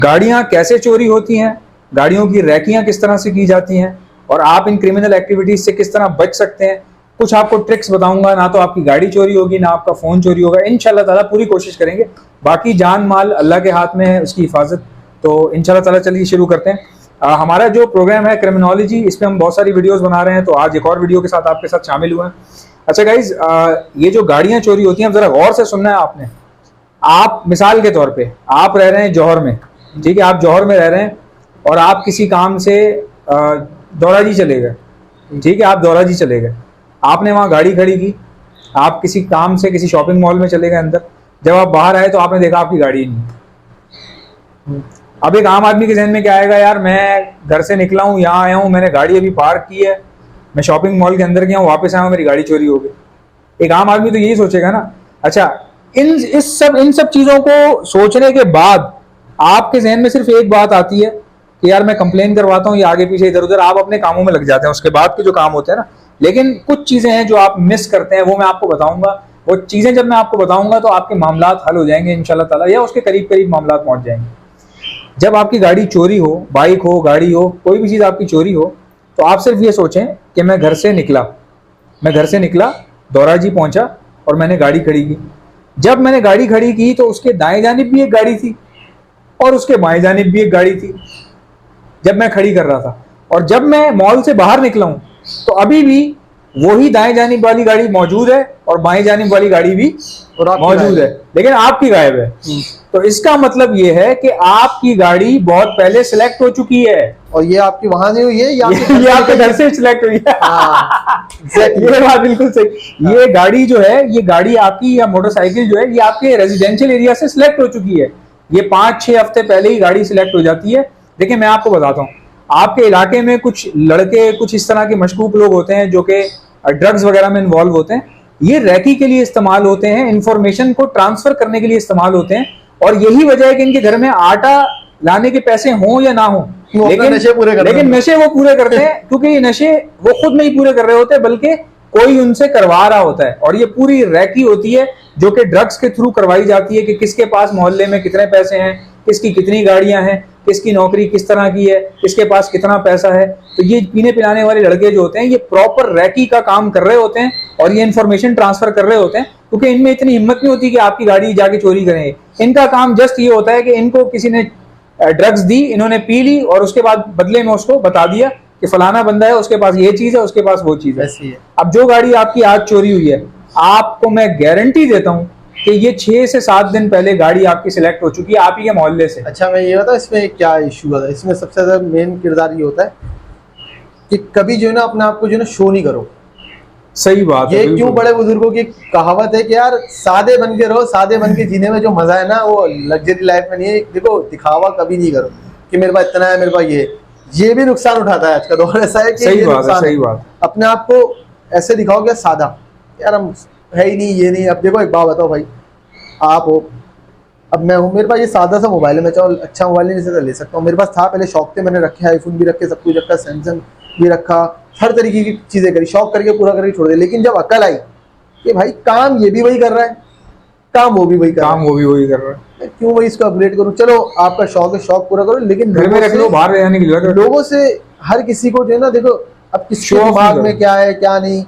गाड़ियां कैसे चोरी होती हैं, गाड़ियों की रैकियां किस तरह से की जाती हैं और आप इन क्रिमिनल एक्टिविटीज से किस तरह बच सकते हैं। कुछ आपको ट्रिक्स बताऊंगा, ना तो आपकी गाड़ी चोरी होगी ना आपका फोन चोरी होगा, इंशाल्लाह ताला पूरी कोशिश करेंगे। बाकी जान माल अल्लाह के हाथ में है, उसकी हिफाजत। तो इंशाल्लाह ताला चलिए शुरू करते हैं। हमारा जो प्रोग्राम है क्रिमिनोलॉजी, इसमें हम बहुत सारी वीडियोस बना रहे हैं, तो आज एक और वीडियो के साथ आपके साथ शामिल हुए हैं। अच्छा गाइज, ये जो गाड़ियां चोरी होती हैं, जरा गौर से सुनना है आपने। आप मिसाल के तौर पे आप रह रहे हैं जौहर में, ठीक है, आप जौहर में रह रहे हैं और आप किसी काम से दौराजी चले गए, ठीक है, आप दौराजी चले गए, आपने वहां गाड़ी खड़ी की, आप किसी काम से किसी शॉपिंग मॉल में चले गए अंदर। जब आप बाहर आए तो आपने देखा आपकी गाड़ी नहीं। अब एक आम आदमी के जहन में क्या आएगा, यार मैं घर से निकला हूँ, यहाँ आया हूँ, मैंने गाड़ी अभी पार्क की है, मैं शॉपिंग मॉल के अंदर गया हूँ, वापस आया हूँ, मेरी गाड़ी चोरी हो गई। एक आम आदमी तो यही सोचेगा ना। अच्छा, इन सब चीजों को सोचने के बाद आपके जहन में सिर्फ एक बात आती है कि यार मैं कंप्लेन करवाता हूँ, या आगे पीछे इधर उधर आप अपने कामों में लग जाते हैं, उसके बाद के जो काम होते हैं ना। लेकिन कुछ चीजें हैं जो आप मिस करते हैं, वो मैं आपको बताऊंगा। वो चीजें जब मैं आपको बताऊंगा तो आपके मामलात हल हो जाएंगे इंशाल्लाह ताला, या उसके करीब करीब मामलात पहुंच जाएंगे। जब आपकी गाड़ी चोरी हो, बाइक हो, गाड़ी हो, कोई भी चीज आपकी चोरी हो, तो आप सिर्फ ये सोचें कि मैं घर से निकला, दौराजी पहुंचा और मैंने गाड़ी खड़ी की। जब मैंने गाड़ी खड़ी की तो उसके दाएं जानिब भी एक गाड़ी थी और उसके बाएं जानिब भी एक गाड़ी थी जब मैं खड़ी कर रहा था। और जब मैं मॉल से बाहर निकला हूं तो अभी भी वही दाएं जानिब वाली गाड़ी मौजूद है और बाएं जानिब वाली गाड़ी भी मौजूद है, लेकिन आपकी गायब है। तो इसका मतलब ये है कि आपकी गाड़ी बहुत पहले सिलेक्ट हो चुकी है, और ये आपकी वहां नहीं हुई है, ये आपके घर से सिलेक्ट हुई है। ये बात बिल्कुल सही। ये गाड़ी जो है, ये गाड़ी आपकी या मोटरसाइकिल जो है, ये आपके रेजिडेंशियल एरिया से सिलेक्ट हो चुकी है। ये 5-6 हफ्ते पहले ही गाड़ी सिलेक्ट हो जाती है। देखिए मैं आपको बताता हूँ, आपके इलाके में कुछ लड़के, कुछ इस तरह के मशकूक लोग होते हैं जो कि ड्रग्स वगैरह में इन्वॉल्व होते हैं। ये रैकी के लिए इस्तेमाल होते हैं, इंफॉर्मेशन को ट्रांसफर करने के लिए इस्तेमाल होते हैं, और यही वजह है कि इनके घर में आटा लाने के पैसे हों या ना हो, लेकिन नशे वो पूरे करते हैं। क्योंकि ये नशे वो खुद नहीं पूरे कर रहे होते, बल्कि कोई उनसे करवा रहा होता है। और ये पूरी रैकी होती है जो कि ड्रग्स के थ्रू करवाई जाती है, कि किसके पास मोहल्ले में कितने पैसे हैं, किसकी कितनी गाड़ियां हैं, किसकी नौकरी किस तरह की है, किसके पास कितना पैसा है। तो ये पीने पिलाने वाले लड़के जो होते हैं, ये प्रॉपर रैकी का काम कर रहे होते हैं और ये इन्फॉर्मेशन ट्रांसफर कर रहे होते हैं। क्योंकि इनमें इतनी हिम्मत नहीं होती कि आपकी गाड़ी जाके चोरी करें। इनका काम जस्ट ये होता है कि इनको किसी ने ड्रग्स दी, इन्होंने पी ली और उसके बाद बदले में उसको बता दिया कि फलाना बंदा है, उसके पास ये चीज है, उसके पास वो चीज है। अब जो गाड़ी आपकी आज चोरी हुई है, आपको मैं गारंटी देता हूं कि ये 6 से 7 दिन पहले गाड़ी आपकी सिलेक्ट हो चुकी है, आप ही के मोहल्ले से। अच्छा, मैं ये बता, इसमें क्या इशू होता है? इसमें सबसे ज्यादा मेन किरदार ये होता है कि कभी जो है ना अपने आप को जो है ना शो नहीं करो। सही बात है। ये क्यों बड़े बुजुर्गों की कहावत है कि यार सादे बन के रहो, सादे बन के जीने में जो मजा है ना, वो लग्जरी लाइफ में नहीं है। देखो, दिखावा कभी नहीं करो कि मेरे पास इतना है, मेरे पास ये भी नुकसान उठाता है। आज का दौर ऐसा है कि सही बात है, सही बात। अपने आप को ऐसे दिखाओ कि सादा, यार हम है ही नहीं, ये नहीं। अब देखो एक बात बताओ भाई, आप हो, अब मैं हूँ, मेरे पास ये सादा सा मोबाइल है, मैं चाहो अच्छा मोबाइल नहीं से ले सकता हूँ। मेरे पास था पहले, शौक थे, मैंने रखे, आईफोन भी रखे, सब कुछ रखा, सैमसंग भी रखा, हर तरीके की चीजें करी, शौक करके पूरा करके छोड़ दिया। लेकिन जब अकल आई कि भाई काम ये भी वही कर रहा है, काम वो भी वही कर रहा है, क्यों वही इसको अपग्रेड करूँ। चलो आपका शौक है, शौक पूरा करो, लेकिन घर में रख लो, बाहर जाने की जरूरत है। लोगों से, हर किसी को जो है ना, देखो अब किसके दिमाग में क्या है क्या नहीं,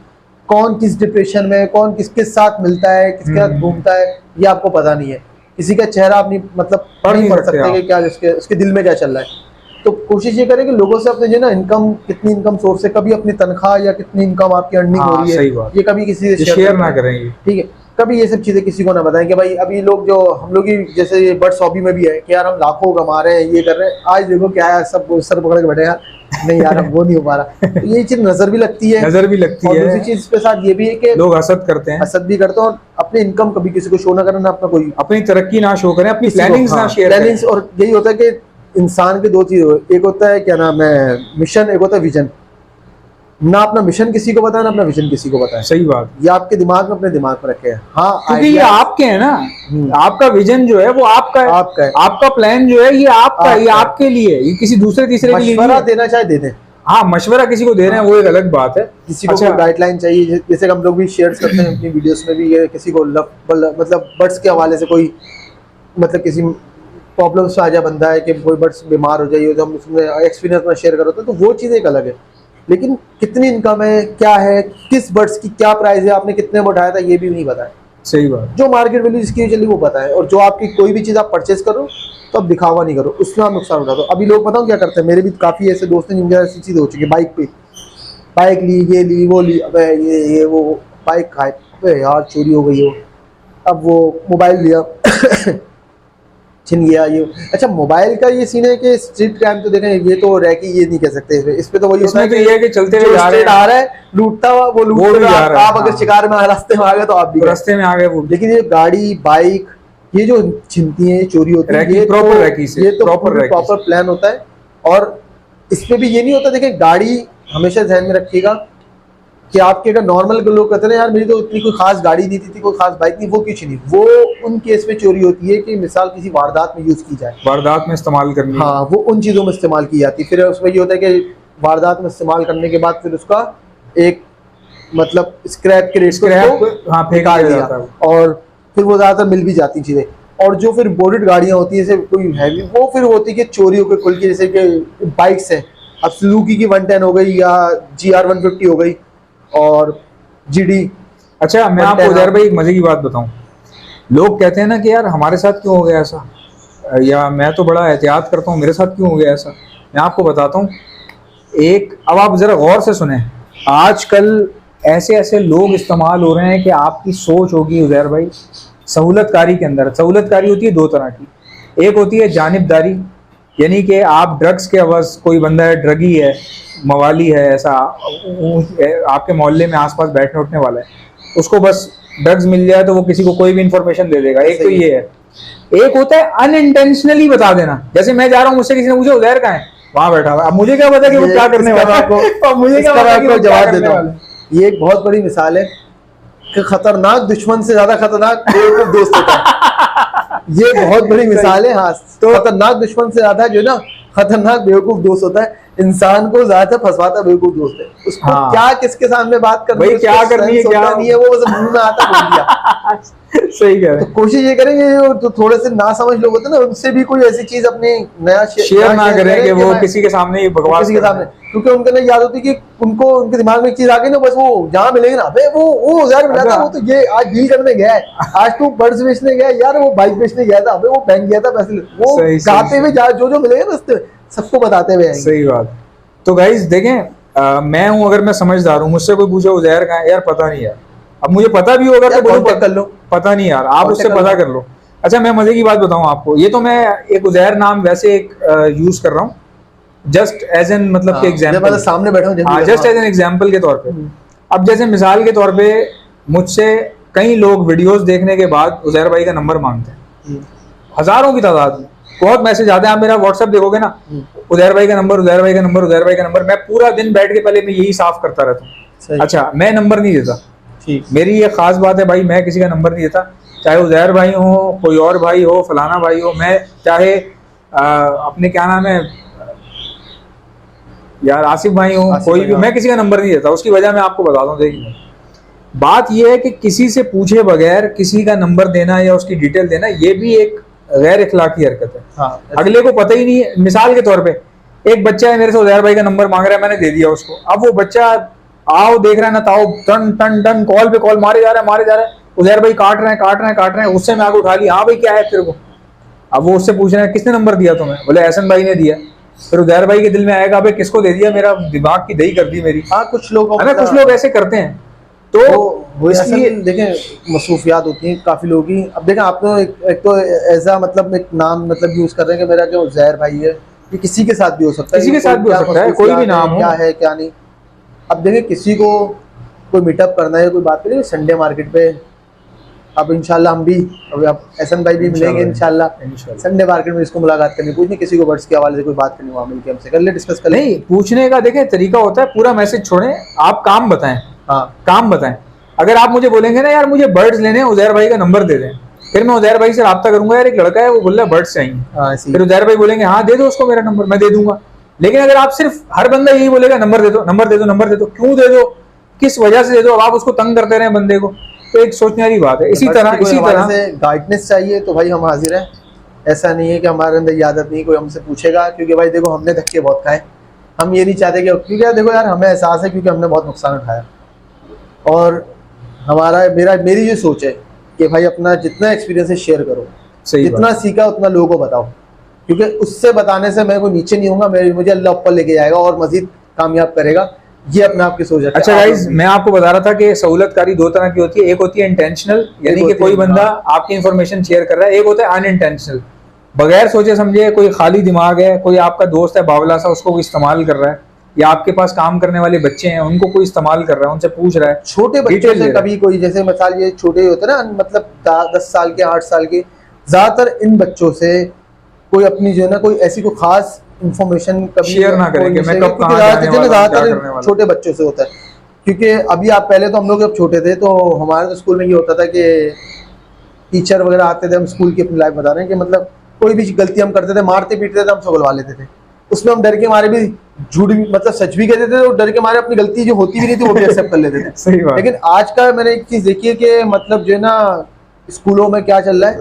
कौन किस डिप्रेशन में, कौन किसके साथ मिलता है, किसके साथ घूमता है, ये आपको पता नहीं है। किसी का चेहरा आप नहीं, मतलब नहीं पढ़ सकते कि क्या उसके दिल में क्या चल रहा है। तो कोशिश ये करें कि लोगों से अपने जो है ना इनकम, कितनी इनकम सोर्स है, कभी अपनी तनख्वाह या कितनी इनकम आपकी अर्निंग हो रही है, ये कभी किसी से शेयर ना करेंगे, ठीक है। कभी ये सब चीजें किसी को ना बताएं कि भाई अभी लोग जो हम लोग ही जैसे ये बर्ड्स हॉबी में भी है कि यार हम लाखों कमा रहे हैं, ये कर रहे हैं, आज देखो क्या है, सब सर पकड़ के बैठे यार, नहीं यार अब वो नहीं हो पा रहा। तो ये चीज नजर भी लगती है, और दूसरी चीज के साथ ये भी है कि लोग हसद करते हैं, हसद भी करते हैं। और अपनी इनकम कभी किसी को शो ना करना, अपना कोई अपनी तरक्की ना शो करें, अपनी प्लानिंग्स ना शेयर करें। और यही होता है कि इंसान के 2 चीज, एक होता है क्या नाम है मिशन, एक होता है विजन। ना अपना मिशन किसी को पता है, ना अपना विजन किसी को पता है। सही बात। ये आपके दिमाग में, अपने दिमाग में रखे हैं। हाँ, क्योंकि ये आपके है ना, आपका विजन जो है वो आपका है, आपका प्लान जो है ये आपका, ये आपके लिए, ये किसी दूसरे तीसरे के लिए मशवरा देना चाहे दे दें। हाँ, मशवरा किसी को दे रहे हैं वो एक अलग बात है। किसी को गाइडलाइन चाहिए, जैसे हम लोग भी शेयर करते हैं अपनी वीडियोस में भी, ये किसी को मतलब बर्ड्स के हवाले से कोई, मतलब किसी प्रॉब्लम्स आ जाए बंदा है कि कोई बर्ड्स बीमार हो जाए तो हम उसमें एक्सपीरियंस में शेयर करो तो वो चीज़ एक अलग है। लेकिन कितनी इनकम है, क्या है, किस बर्ड्स की क्या प्राइस है, आपने कितने में उठाया था ये भी नहीं पता है। सही बात। जो मार्केट वैल्यू जिसकी चली वो पता है, और जो आपकी कोई भी चीज़ आप परचेज करो तो आप दिखावा नहीं करो, उसमें आप नुकसान उठा दो। अभी लोग बताओ क्या करते हैं, मेरे भी काफ़ी ऐसे दोस्त हैं जिनके ऐसी चीज़ हो चुकी है, बाइक पे बाइक ली, ये ली, वो ली, अबे ये वो बाइक खाए, अबे यार चोरी हो गई हो, अब वो मोबाइल लिया छिन गया ये। अच्छा, मोबाइल का ये सीन है कि स्ट्रीट क्राइम तो देखें, ये तो रह की ये नहीं कह सकते इस पे तो वही होता है इसमें तो ये है कि चलते हुए जा रहे हैं, आ रहा है लूटता हुआ वो लूट भी जा रहा है। आप अगर शिकार में रास्ते में आ गए तो आप भी रास्ते में आ गए वो। लेकिन ये गाड़ी बाइक ये जो छिनती है, चोरी होती है, ये प्रॉपर रैकी से, ये तो प्रॉपर प्लान होता है। और इसमें भी ये नहीं होता, देखिए गाड़ी हमेशा ध्यान में रखिएगा कि आपके अगर नॉर्मल लोग कहते हैं यार मेरी तो इतनी कोई खास गाड़ी नहीं थी, कोई खास बाइक नहीं, वो कुछ नहीं, वो उन केस में चोरी होती है कि मिसाल किसी वारदात में यूज की जाए, वारदात में इस्तेमाल करनी, हाँ वो उन चीज़ों में इस्तेमाल की जाती है। फिर उसमें ये होता है कि वारदात में इस्तेमाल करने के बाद फिर उसका एक मतलब स्क्रैप के रेट हाँ फेंका जाता है, और फिर वो ज़्यादातर मिल भी जाती चीज़ें। और जो फिर बोर्डेड गाड़ियाँ होती हैं जैसे कोई हैवी, वो फिर होती है कि चोरियों के कुल की, जैसे कि बाइक्स है, अब सुजुकी की 110 हो गई या GR 150 हो गई और GD। अच्छा मैं आपको उधर भाई एक मजे की बात बताऊं, लोग कहते हैं ना कि यार हमारे साथ क्यों हो गया ऐसा, या मैं तो बड़ा एहतियात करता हूँ मेरे साथ क्यों हो गया ऐसा। मैं आपको बताता हूँ एक, अब आप जरा गौर से सुने, आजकल ऐसे ऐसे लोग इस्तेमाल हो रहे हैं कि आपकी सोच होगी उजैर भाई, सहूलतकारी के अंदर सहूलतकारी होती है दो तरह की, एक होती है जानिबदारी, यानी कि आप ड्रग्स के अवज़, कोई बंदा है ड्रगी है, मवाली है, ऐसा आपके मोहल्ले में आसपास बैठने उठने वाला है, उसको बस ड्रग्स मिल जाए तो वो किसी को कोई भी इंफॉर्मेशन दे देगा, एक तो ये है। एक होता है अनइंटेंशनली बता देना, जैसे मैं जा रहा हूँ मुझसे किसी ने मुझे उधर कहाँ है, वहां बैठा हुआ, अब मुझे क्या पता कि वो क्या करने वाला है, मुझे क्या पता कि वो जवाब देता हूँ। ये एक बहुत बड़ी मिसाल है कि खतरनाक दुश्मन से ज्यादा खतरनाक बेवकूफ दोस्त होता है। ये बहुत बड़ी मिसाल है। हाँ, तो खतरनाक दुश्मन से ज्यादा जो ना खतरनाक बेवकूफ दोस्त होता है, इंसान को ज्यादा फंसवाता बेवकूफ दोस्त है। उसको हाँ। क्या किसके सामने बात करनी है, क्या करनी है, क्या नहीं है, वो बस मुंह में आता बोल दिया। सही कह रहे हैं। तो कोशिश ये करेंगे तो थोड़े से ना समझ लोग होते हैं ना, उनसे भी कोई ऐसी चीज अपने नया शेयर ना करें कि वो किसी के सामने बकवास के सामने, क्योंकि उनको ना याद होती है कि उनको उनके दिमाग में एक चीज आ गई ना, बस वो जहाँ मिलेंगे ना, अबे वो यार मिला था, वो तो ये आज डील करने गया है, आज तू बर्ड्स बेचने गया यार, वो बाइक बेचने गया था, अबे वो बैंक गया था पैसे, वो गाते हुए जो मिलेगा ना सबको बताते हुए। सही बात। तो गाइस देखें, मैं हूं, अगर मैं समझदार हूं, मुझसे कोई पूछे उजैर कहाँ है, यार पता नहीं यार, अब मुझे पता भी होगा तो बोलो कर लो, पता नहीं यार, आप उससे पता कर लो। अच्छा मैं मजे की बात बताऊं आपको, ये तो मैं एक उजैर नाम वैसे एक यूज कर रहा हूँ जस्ट एज एन मतलब के एग्जांपल, सामने बैठा हूं जस्ट एज एन एग्जांपल के तौर पे। अब जैसे मिसाल के तौर पे मुझसे कई लोग वीडियोस देखने के बाद उजैर भाई का नंबर मांगते हैं, हजारों की तादाद में, बहुत मैसेज आते हैं। आप मेरा व्हाट्सएप देखोगे ना, उजैर भाई का नंबर, उजैर भाई का नंबर, उजैर भाई का नंबर, मैं पूरा दिन बैठ के पहले मैं यही साफ करता रहता हूँ। अच्छा मैं नंबर नहीं देता, मेरी ये खास बात है भाई, मैं किसी का नंबर नहीं देता, चाहे उजैर भाई हो, कोई और भाई हो, फलाना भाई हो, मैं चाहे अपने क्या नाम है यार आसिफ भाई हो, कोई भी, मैं किसी का नंबर नहीं देता। उसकी वजह मैं आपको बताता हूँ। देखिए बात यह है कि किसी से पूछे बगैर किसी का नंबर देना या उसकी डिटेल देना, ये भी एक गैर इखलाकी हरकत है। हाँ, अगले को पता ही नहीं है। मिसाल के तौर पे एक बच्चा है मेरे से उजैर भाई का नंबर मांग रहा है, मैंने दे दिया उसको, अब वो बच्चा आओ देख रहा है ना, ताओ टन टन टन कॉल पे कॉल मारे जा रहा है, उजैर भाई काट रहे हैं, उससे मैं आगे उठा लिया, हाँ भाई क्या है तेरे को, अब वो उससे पूछ रहे हैं किसने नंबर दिया तुम्हें, बोले एहसन भाई ने दिया। फिर उजैर भाई के दिल में आएगा भाई किसको दे दिया, मेरा दिमाग की दही कर दी मेरी। हाँ कुछ लोग है ना, कुछ लोग ऐसे करते हैं, तो वो इसलिए देखें मसरूफियात होती हैं काफ़ी लोगों की। अब देखें आप तो एक तो ऐसा मतलब एक नाम मतलब यूज़ कर रहे हैं कि मेरा क्या उजैर भाई है, ये किसी के साथ भी हो सकता है, किसी के साथ भी हो सकता है, कोई भी नाम हो, क्या है क्या नहीं। अब देखें किसी को कोई मीटअप करना है, कोई बात करें संडे मार्केट पे, अब इंशाल्लाह हम भी, अभी आप एहसन भाई भी मिलेंगे इंशाल्लाह संडे मार्केट में, इसको मुलाकात करनी, पूछनी किसी को बर्ड्स के हवाले से कोई बात करनी, वहाँ मिलकर हमसे कर ले, डिस्कस कर ले। नहीं पूछने का देखें तरीका होता है, पूरा मैसेज छोड़ें, आप काम बताएं। हाँ काम बताएं। अगर आप मुझे बोलेंगे ना यार मुझे बर्ड्स लेने हैं, उजैर भाई का नंबर दे दें, फिर मैं उजैर भाई से रब्ता करूंगा, यार एक लड़का है वो बोल रहा है बर्ड्स चाहिए, फिर उजैर भाई बोलेंगे हाँ दे दो उसको मेरा नंबर, मैं दे दूंगा। लेकिन अगर आप सिर्फ हर बंदा यही बोलेगा नंबर दे दो नंबर दे दो नंबर दे दो, क्यों दे दो, किस वजह से दे दो, अब आप उसको तंग करते रहे बंदे को, तो एक सोचने वाली बात है। इसी तरह से गाइडेंस चाहिए तो भाई हम हाजिर हैं, ऐसा नहीं है कि हमारे अंदर ये आदत नहीं, कोई हमसे पूछेगा, क्योंकि भाई देखो हमने धक्के बहुत खाए, हम ये नहीं चाहते कि, क्योंकि यार देखो यार हमें एहसास है, क्योंकि हमने बहुत नुकसान उठाया। और मेरी जो सोच है कि भाई अपना जितना एक्सपीरियंस है शेयर करो, जितना सीखा उतना लोगों को बताओ, क्योंकि उससे बताने से मैं कोई नीचे नहीं होऊंगा, मुझे अल्लाह ऊपर लेके जाएगा और मजीद कामयाब करेगा। ये अपने आप की सोच है। अच्छा गाइस, मैं आपको बता रहा था कि सहूलतकारी दो तरह की होती है। एक होती है इंटेंशनल, यानी कि कोई बंदा आपकी इंफॉर्मेशन शेयर कर रहा है। एक होता है अनइंटेंशनल, बगैर सोचे समझे, कोई खाली दिमाग है, कोई आपका दोस्त है बावला सा, उसको कोई इस्तेमाल कर रहा है, या आपके पास काम करने वाले बच्चे हैं उनको कोई इस्तेमाल कर रहा है, उनसे पूछ रहा है। छोटे बच्चों से कभी कोई, जैसे मिसाल ये छोटे होते हैं ना, मतलब 10 साल के 8 साल के, ज्यादातर इन बच्चों से कोई अपनी जो है ना कोई ऐसी कोई खास इंफॉर्मेशन कभी शेयर ना करें कि मैं कब कहाँ जाने वाला हूं, क्या करने वाला हूं। छोटे बच्चों से होता है, क्योंकि अभी आप पहले तो हम लोग जब छोटे थे तो हमारे तो स्कूल में ये होता था कि टीचर वगैरह आते थे, हम स्कूल की अपनी लाइफ बता रहे हैं, कि मतलब कोई भी गलती हम करते थे, मारते पीटते थे, हम सुलझवा लेते थे। उसमें हम डर के मारे भी झूठ भी, मतलब सच भी कहते थे, और डर के मारे अपनी गलती जो होती भी नहीं थी वो भी एक्सेप्ट कर लेते थे। सही बात। लेकिन आज का मैंने एक चीज देखी है कि मतलब जो है ना स्कूलों में क्या चल रहा है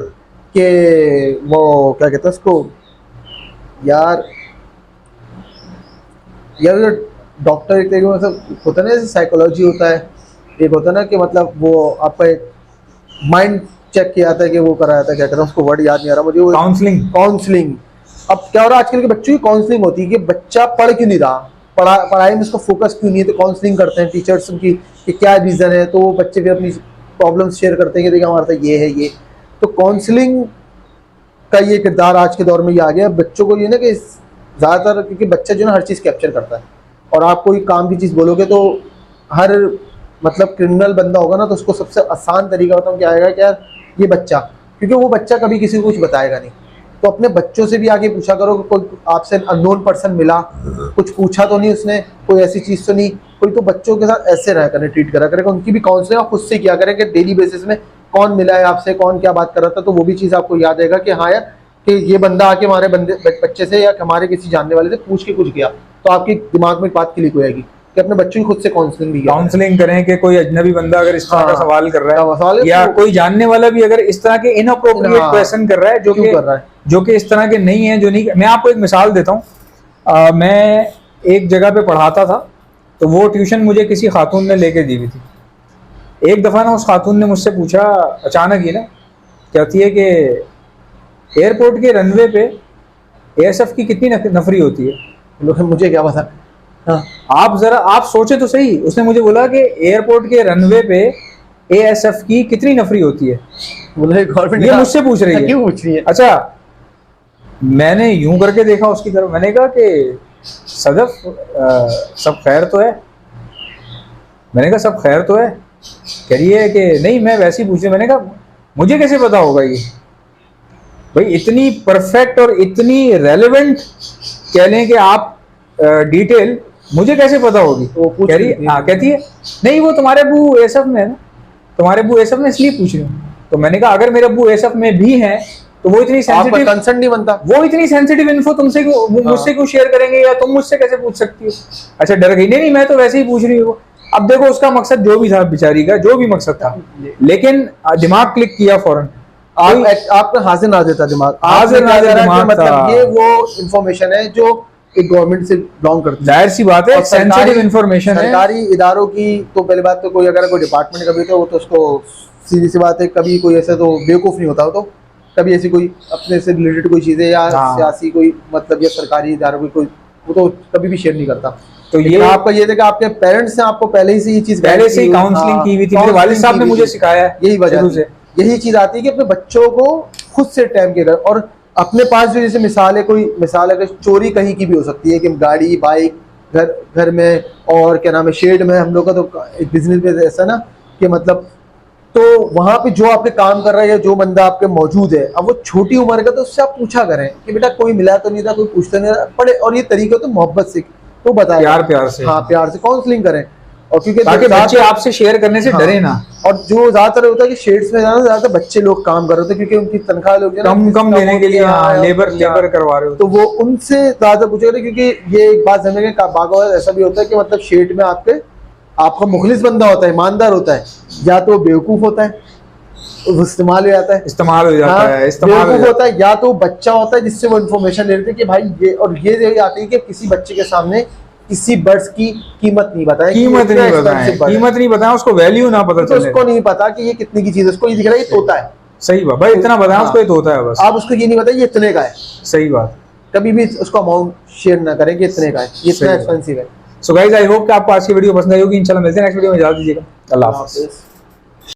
कि वो क्या कहते हैं उसको यार डॉक्टर एक तरीके मतलब होता है ना, जैसे साइकोलॉजी होता है, एक होता है ना कि मतलब वो आपका एक माइंड चेक किया जाता है कि वो करा जाता है, क्या कहते हैं उसको, वर्ड याद नहीं आ रहा मुझे, वो काउंसलिंग। अब क्या हो रहा है आजकल के बच्चों की काउंसलिंग होती है कि बच्चा पढ़ क्यों नहीं रहा, पढ़ाई में उसका फोकस क्यों नहीं है, तो काउंसलिंग करते हैं टीचर्स की कि क्या रीज़न है, तो वो बच्चे फिर अपनी प्रॉब्लम्स शेयर करते हैं कि देखिए हमारे साथ ये है ये। तो काउंसलिंग का ये किरदार आज के दौर में ये आ गया बच्चों को, ये ना कि ज़्यादातर, क्योंकि बच्चा जो है ना हर चीज़ कैप्चर करता है, और आप कोई काम की चीज़ बोलोगे तो हर मतलब क्रिमिनल बंदा होगा ना तो उसको सबसे आसान तरीका बताऊँ क्या आएगा कि यार ये बच्चा, क्योंकि वो बच्चा कभी किसी को कुछ बताएगा नहीं, तो अपने बच्चों से भी आगे पूछा करो कि कोई आपसे अननोन पर्सन मिला, कुछ पूछा तो नहीं उसने, कोई ऐसी चीज़ तो नहीं, कोई, तो बच्चों के साथ ऐसे रह कर ट्रीट करा करेगा, उनकी भी काउंसलिंग आप खुद से किया करें कि डेली बेसिस में कौन मिला है आपसे, कौन क्या बात कर रहा था, तो वो भी चीज़ आपको याद आएगा कि हाँ यार कि ये बंदा आके हमारे बच्चे से या हमारे किसी जानने वाले से पूछ के कुछ गया, तो आपके दिमाग में एक बात क्लिक हो जाएगी कि अपने बच्चों की खुद से काउंसलिंग करें कि कोई अजनबी बंदा अगर इस तरह का सवाल कर रहा है, या तो कोई जानने वाला भी अगर इस तरह के इनअप्रोप्रिएट क्वेश्चन कर रहा है जो कि इस तरह के नहीं है, जो नहीं। मैं आपको एक मिसाल देता हूँ। मैं एक जगह पे पढ़ाता था, तो वो ट्यूशन मुझे किसी खातून ने लेके दी हुई थी। एक दफ़ा ना उस खातून ने मुझसे पूछा अचानक ही ना, कहती है कि एयरपोर्ट के रनवे पे एएसएफ की कितनी नफरी होती है। मुझे क्या पता। हाँ। आप सोचे तो सही। उसने मुझे बोला कि एयरपोर्ट के रनवे पे एएसएफ की कितनी नफरी होती है। बोला गवर्नमेंट ये मुझसे पूछ रही है। क्यों पूछ रही है? अच्छा, मैंने यूं करके देखा उसकी तरफ, मैंने कहा कि सदफ सब खैर तो है। मैंने कहा सब खैर तो है। कह रही है कि नहीं मैं वैसे ही पूछ रही। मैंने कहा मुझे कैसे पता होगा ये भाई, इतनी परफेक्ट और इतनी रेलेवेंट कह लें कि आप डिटेल मुझे कैसे पता होगी। कह रही हाँ, कहती है नहीं वो तुम्हारे अब्बू एसएफ में है ना, तुम्हारे अब्बू एसएफ में इसलिए पूछ रही हूँ। तो मैंने कहा अगर मेरे अब्बू एसएफ में भी हैं तो वो इतनी सेंसिटिव कंसर्न नहीं बनता, वो इतनी सेंसिटिव इन्फो तुमसे मुझसे क्यों शेयर करेंगे, या तुम मुझसे कैसे पूछ सकती हो। अच्छा डर गई, नहीं मैं तो वैसे ही पूछ रही हूँ। अब देखो उसका मकसद जो भी था, बेचारी का जो भी मकसद था, लेकिन दिमाग क्लिक किया फौरन। आपका हाजिर ना देता दिमाग, हाजिर ना देता दिमाग, मतलब ये वो इंफॉर्मेशन है जो एक गवर्नमेंट से बिलोंग करती है। जाहिर सी बात है, सेंसिटिव इंफॉर्मेशन है। सरकारी इदारों की तो पहली बात तो कोई अगर कोई डिपार्टमेंट कभी तो वो तो उसको सीधी सी बात है, कभी कोई ऐसा तो बेवकूफ़ नहीं होता हो, तो कभी ऐसी कोई अपने से रिलेटेड कोई चीज़ें या सियासी कोई मतलब या सरकारी इदारों की कोई, वो तो कभी भी शेयर नहीं करता। तो ये आपका ये था कि आपके पेरेंट्स ने आपको पहले से ये चीज़ पहले से काउंसलिंग की हुई थी, मेरे वालिद साहब ने मुझे सिखाया है। यही वजह से यही चीज़ आती है कि अपने बच्चों को खुद से टाइम के और अपने पास जो जैसे मिसाल है, कोई मिसाल अगर चोरी कहीं की भी हो सकती है कि गाड़ी बाइक घर में और क्या नाम है शेड में, हम लोग का तो एक बिजनेस में ऐसा ना कि मतलब तो वहाँ पे जो आपके काम कर रहा है या जो बंदा आपके मौजूद है, अब वो छोटी उम्र का, तो उससे आप पूछा करें कि बेटा कोई मिला तो नहीं था, कोई पूछता नहीं था, पढ़े। और ये तरीका तो मोहब्बत से तो बताया, प्यार से, हाँ प्यार से काउंसलिंग करें, और क्योंकि ताकि बच्चे आपसे शेयर करने से डरे ना। और जो ज्यादातर होता है कि शेड्स में ज्यादातर बच्चे लोग काम कर रहे होते हैं क्योंकि उनकी तनख्वाह लोग कम देने के लिए लेबर करवा रहे हो, तो वो उनसे ज्यादा पूछेगा। क्योंकि ये एक बात समझेंगे, बागो ऐसा भी होता है कि मतलब शेड में आपका मुखलिस बंदा होता है, ईमानदार होता है, या तो बेवकूफ होता है, वो इस्तेमाल हो जाता है। इस्तेमाल हो जाता है, इस्तेमाल हो बेवकूफ जाता होता है, या तो बच्चा होता है जिससे वो इन्फॉर्मेशन ले लेते हैं कि भाई ये, और ये आती है कि किसी बच्चे के सामने किसी बर्ड्स की कीमत नहीं बताए, कीमत नहीं बताएं, कीमत नहीं बताएं, उसको वैल्यू ना पता तो चले, उसको नहीं पता कि ये कितने की चीज है, उसको ये दिख रहा है ये तोता है। सही बात भाई, इतना बताएं हाँ। उसको, ये तो होता है बस। आप उसको ये नहीं बताइए ये इतने का है, सही बात। कभी भी उसको अमाउंट शेयर ना करें कि इतने का है, ये इतना सही बात। एक्सपेंसिव है। सो गाइस, आई होप कि आपको आज की वीडियो पसंद आई होगी। इंशाल्लाह मिलते हैं नेक्स्ट वीडियो में, इजाजत दीजिएगा, अल्लाह हाफिज़।